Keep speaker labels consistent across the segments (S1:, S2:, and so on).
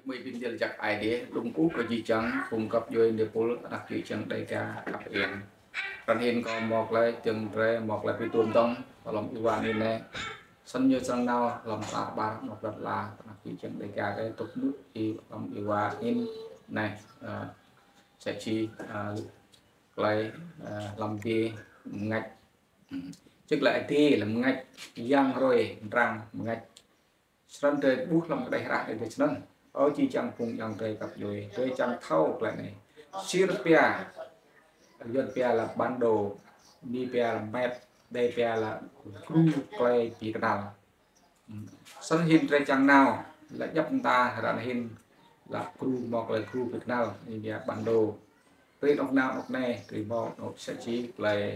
S1: mới bên giờ chắc ai đấy đúng cú có gì chẳng cung cấp vô để phụ đặc biệt chẳng đây cả cặp yên còn hiện có một lại chừng tre một lại bị tuôn tông và lòng yêu quan này sân như sân nào lòng ta ba một đợt là đặc biệt chẳng đây cả cái tục nước thì lòng yêu quan in này sẽ chi lại làm gì ngạch trước lại thì làm ngạch giang rồi răng ngạch sân trời bút lòng đây ra để sân ở chi chẳng cùng chẳng trời cặp rồi trời chẳng thâu lại này Sirpia dân pia là bản đồ đi pia là map đây pia là cru clay chỉ cái nào sân hình trời chẳng nào là giúp ta là hình là cru một là cru Việt Nam thì bản đồ trên ông nào ông này thì một nó sẽ chỉ là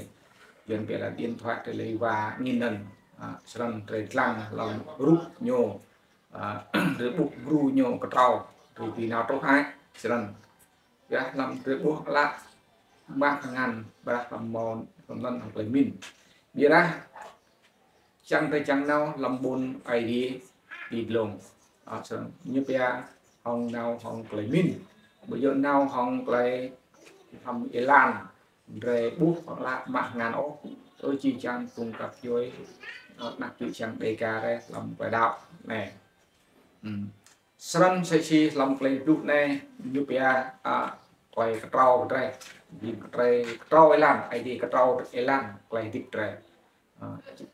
S1: dân pia là điện thoại để lấy và nghìn lần sân trời lăng lòng rút nhô rồi buộc ru nhô cái trâu rồi vì nào tốt hai sân làm rồi buộc lại bác ngàn bác làm mòn làm lần hoặc lấy mình biết ra chẳng tay chẳng nào làm bồn ai đi lồng như bây hong nào hong lấy mình bây giờ nào hong lấy làm Iran rồi buộc hoặc là mạng ngàn ốc tôi chỉ chẳng cùng cặp với đặc biệt chẳng đề ca đây làm bài đạo này sân sẽ chi làm lấy đúc này như bây quay cái trâu đây vì cái trâu ấy làm ai đi cái trâu ấy làm quay tiếp đây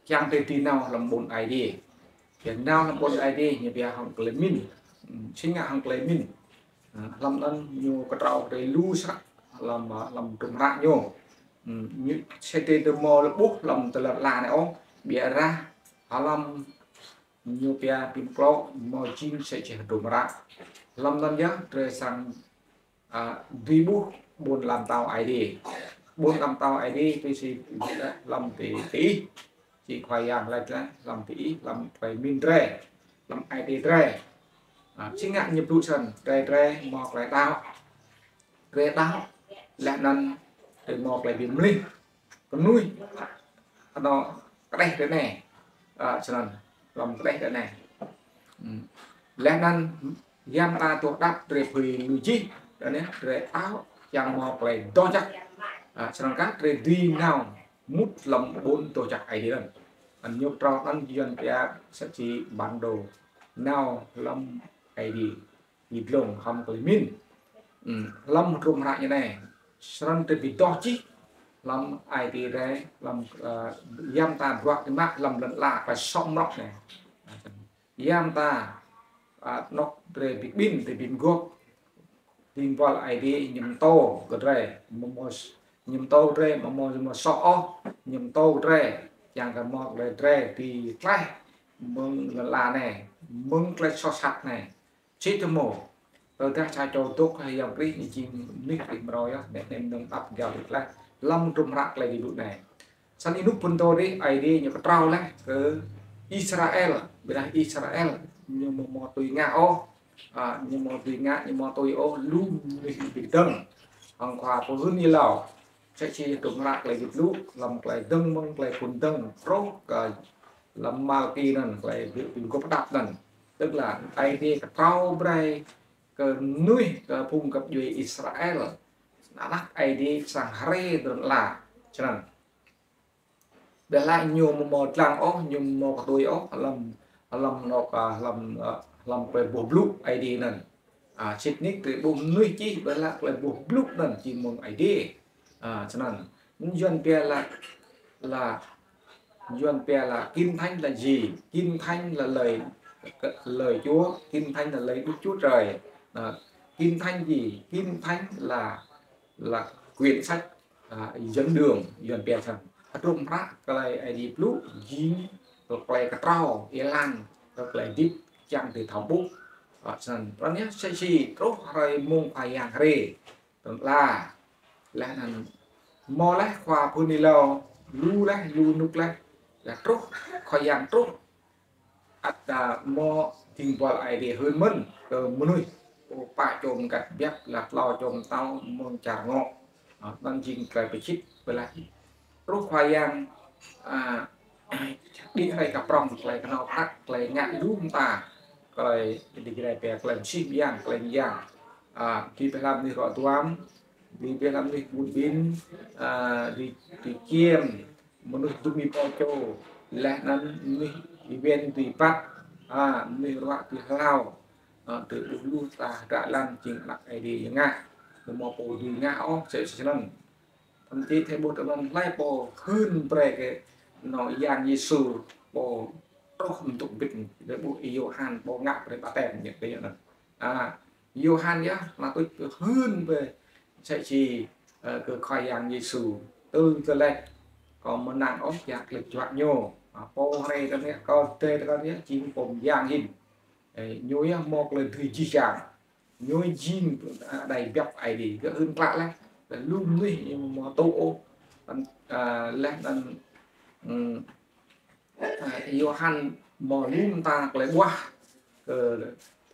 S1: trang thế thì nào làm bốn ai đi hiện nào làm bốn ai đi như bây giờ hàng lấy min chính là hàng lấy min làm ăn nhiều cái trâu để lưu sắc làm trồng rạ nhiều như xe tê từ mò là bút làm từ là này ông bịa ra họ làm nhiều bia pin pro mò chim sẽ chỉ trồng rạ làm ăn nhá rồi sang đi bút buôn làm tàu ID buôn làm tàu ID tôi chỉ làm tỷ chỉ khoai yang lại làm tỷ làm phải min tre làm ID tre chính ngạn nhập tụ sần tre mọc lại tao tre tao lại năn để mọc lại biển linh còn nuôi nó cái đây cái này sần làm cái đây cái này lại năn giam ta tuột đắp tre phì người chi đấy rồi áo chẳng mọc lại to chắc sang các rồi đi nào mút lòng bốn tổ chặt ấy lần anh nhục trò anh dân kia sẽ chỉ bản đồ nào lâm ấy đi lồng không có min lâm rung lại như này sang từ bị to chứ lâm ai đi đấy lâm giam ta đoạt cái mắt lâm lần lạ phải xong nóc này giam ta nóc rồi bị pin thì pin gốc tin vào ID nhầm tô cái này nhầm tô đây mà sọ nhầm tô đây chẳng cần một lời đây thì cái mừng là này mừng cái so sạch này chỉ cho mổ tôi ta sai cho tốt hay dòng cái gì nick tìm rồi á để nên đừng tập vào được là lâm trùng rạc lại vụ này sau lúc phân tôi đi ID như cái trâu này từ Israel bây giờ Israel nhưng mà tùy ngạo nhưng mà tùy ngạ nhưng mà tôi luôn bị đâm hàng khoa có hơn như lào sẽ chỉ trùng lạc lại việc lú làm lại đâm mông lại quần đâm rốt làm mal kỳ nè lại việc tìm có đạp nè tức là ai đi cái trâu bray cái nuôi cái phun cặp duy Israel đã ai đi sang Harry được là cho nên để lại nhiều một làng nhiều một tôi làm nó làm về bộ blue ID nè chết nick thì bộ nuôi chi đó là bộ blue nè chỉ một ID cho nên dân pia là dân pia là kim thanh là gì kim thanh là lời Chúa kim thanh là lời Đức Chúa Trời kim thanh gì kim thanh là quyển sách dẫn đường dân pia rằng trong rác cái ID blue gì rồi cái trâu Iran rồi cái deep chẳng thì thảo bút sân đó nhé sẽ chỉ tốt rồi mông phải hàng rê là mò lấy khoa punilo lu lấy lu nục lấy là tốt khỏi hàng tốt mò tìm vào ai để hơn mình muốn nuôi phải chôm cả biết là lo chôm tao mong trả ngọ đang chinh cái bị chích về lại tốt khoai hàng đi hay gặp rong lại nó khác lại ngạn luôn ta cái cái bè cái ship yang khi phải làm thì gọi tuám vì phải làm thì buôn bin di kiêm menurut tumi poco leh nan ni bên tùy bắt ni loại tùy lao từ dulu đã lan chỉnh lại ai đi ngại một bộ đi ngạo sẽ lần thậm chí thấy bộ tụi lại bộ hơn về cái nói yang Giêsu bộ đó untuk bình để bộ Yohan bộ ngạo để bà tèm những cái này Yohan nhá là tôi hơn về sẽ chỉ cái khoai yang Giêsu từ cái này còn một nàng ốc giặc lịch chọn nhô po này cái này con tê cái này chim cùng yang hình nhối một lần thì chi chẳng nhối jin đầy bẹp ai đi cái hơn lạ lắm luôn đi nhưng mà tô lên Johan mà luôn ta lại qua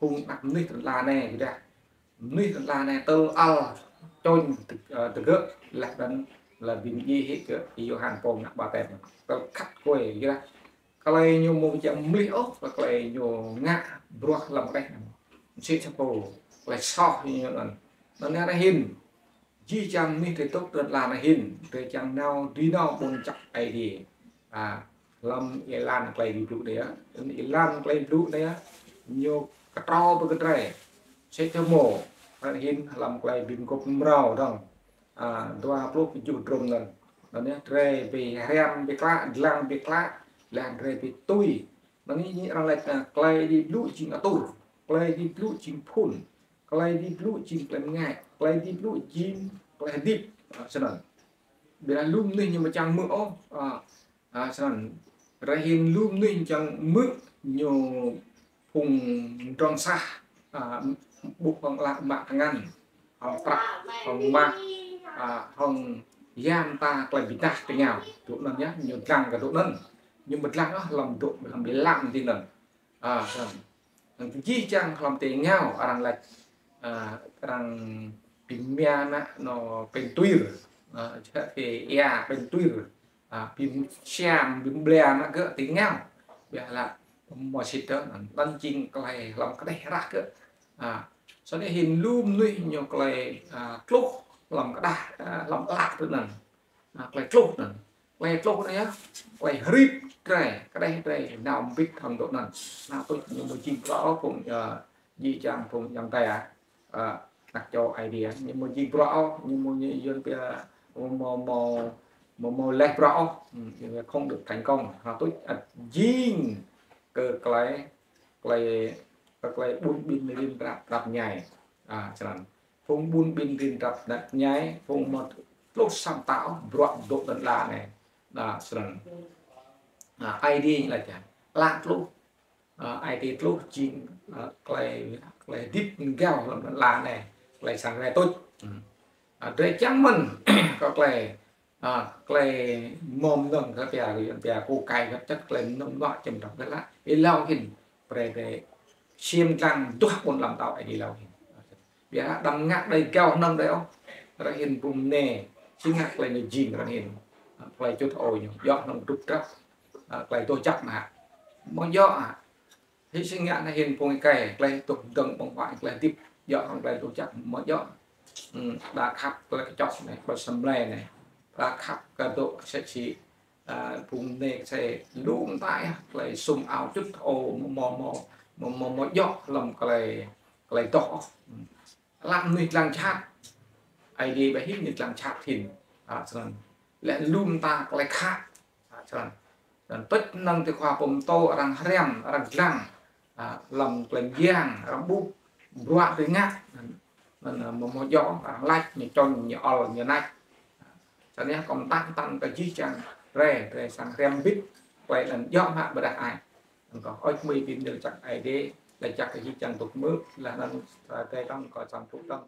S1: thùng đặt nít là này kìa nít là này tơ al cho từ gỡ là đến là vì gì hết cái Johan phong nặng ba tèm tơ cắt quay kìa cái này nhiều một dạng mỹ ốc và cái này nhiều ngã bro làm cái sẽ cho cô lại so như lần nó nghe ra hình chỉ chẳng mình thì tốt rất là hình để chẳng nào đi nào buồn chặt ai thì làm Iran play di blue dia Iran play blue dia nhiều cái trò với cái này sẽ cho mổ hình làm play bình cột màu đồng toa plug chụp trùng lần nó nhé tre về rem về cá lang về cá lang tre về tui nó như rằng là play di blue chính là tu play di blue chính phun play di blue chính là ngại play di blue chính play deep cho nên bila lum ni nhưng mà chẳng mưa cho nên rahin lum ni chẳng mưa nhiều phùng tròn xa buộc bằng lạc mạ ngăn hồng trạc hồng mạc hồng giam ta lại bị ta cái nào tụi nó nhá nhiều răng cả tụi nó nhưng một răng đó làm tụi làm bị lặng thì lần chỉ chẳng làm tiền nhau rằng là rằng pin mía nóเป็นตุ้ยthìเป็นตุ้ยpin xem pin ble nó cứ tiếng nhau bây là mọi sự đó đang chinh cái làm cái này ra cơ sau này hình lum nuôi nhiều cái clốt làm cái đá làm lạ thế này cái clốt này á cái rip cái đây nào biết thằng độ này nào tôi nhiều một chinh rõ cùng di trang cùng dòng tay đặt cho idea nhưng mà gì rõ nhưng mà như dân mò lệch rõ không được thành công tôi riêng cái buôn bin liên đập nhảy chẳng phong buôn bin liên đập nhảy phong một lúc sáng tạo rõ độ tận là này chẳng ID là chẳng lạc lúc ID lúc chính cái deep gạo là này lại sang này tốt để chẳng mình có cái mồm nông cái bè cô cài các chất lên nông nọ chìm trong cái lá cái lau hình về xiêm răng tuốt một làm tàu đi lau hình bè đâm ngắt đây cao nông đấy không ra hình bùm nè chứ ngắt lên là gìn ra hình lại chút ôi giọt nông trục trắc lại tôi chắc mà món gió thì sinh ngạn là hình bùm cây lại tục từng bông hoại lại tiếp giọt không lại tôi chắc món gió đã khắp cái chọc này và sầm lè này đã khắp cái độ sẽ chỉ vùng này sẽ luôn tại lại sum áo chút ồ mò giọt làm cái to làm nghịch làm chát ai đi phải hít nghịch làm chát thìn rồi lại luôn ta cái khác rồi tất năng từ khoa bom to rằng rem rằng răng làm cái giang làm bút loạn tới ngắt mình một gió lách như cho như này cho nên công tác tăng cái chi chẳng rè sang rem bít quay lần gió hạ bờ đại ai có oi mì pin được chắc ai đi là chắc cái chi chẳng tục mướp là nên cái trong có trong tục tâm